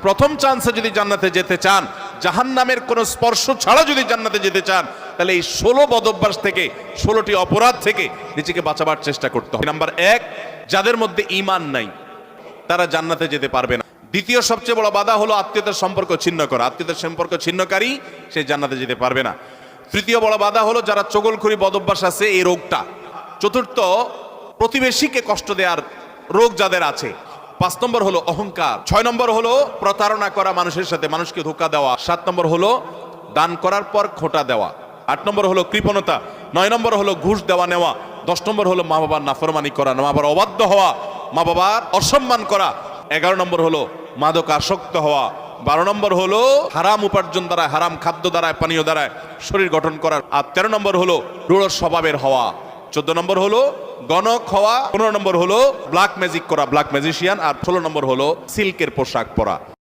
প্রথম চান্সে যদি জান্নাতে যেতে চান, জাহান্নামের কোনো স্পর্শ ছাড়া যদি জান্নাতে যেতে চান, তাহলে এই 16 বদঅভ্যাস থেকে, 16টি অপরাধ থেকে নিজেকে বাঁচাবার চেষ্টা করতে হবে। নাম্বার 1, যাদের মধ্যে ঈমান নাই তারা জান্নাতে যেতে পারবে না। দ্বিতীয় সবচেয়ে বড় বাধা হলো আত্মীয়তার সম্পর্ক ছিন্ন করা। আত্মীয়তার সম্পর্ক ছিন্নকারী সে জান্নাতে যেতে পারবে না। তৃতীয় বড় বাধা হলো যারা চগলখড়ি বদঅভ্যাস আছে, এই রোগটা। চতুর্থ, প্রতিবেশীকে কষ্ট দেওয়ার রোগ যাদের আছে। 5 নম্বর হলো অহংকার। 6 নম্বর হলো প্রতারণা করা, মানুষের সাথে মানুষকে ধোঁকা দেওয়া। 7 নম্বর হলো দান করার পর খোঁটা দেওয়া। 8 নম্বর হলো কৃপণতা। 9 নম্বর হলো ঘুষ দেওয়া নেওয়া। 10 নম্বর হলো মা বাবার নাফরমানি করা, মা বাবার অবাধ্য হওয়া, মা বাবার অসম্মান করা। 11 নম্বর হলো মাদক আসক্ত হওয়া। 12 নম্বর হলো হারাম উপার্জন দ্বারা, হারাম খাদ্য দ্বারা, পানীয় দ্বারা শরীর গঠন করা। আর 13 নম্বর হলো রূঢ় স্বভাবের হওয়া। 14 নম্বর হলো গণক হওয়া। 15 নম্বর হলো ব্ল্যাক ম্যাজিক করা, ব্ল্যাক ম্যাজিশিয়ান। আর 16 নম্বর হলো সিল্কের পোশাক পরা।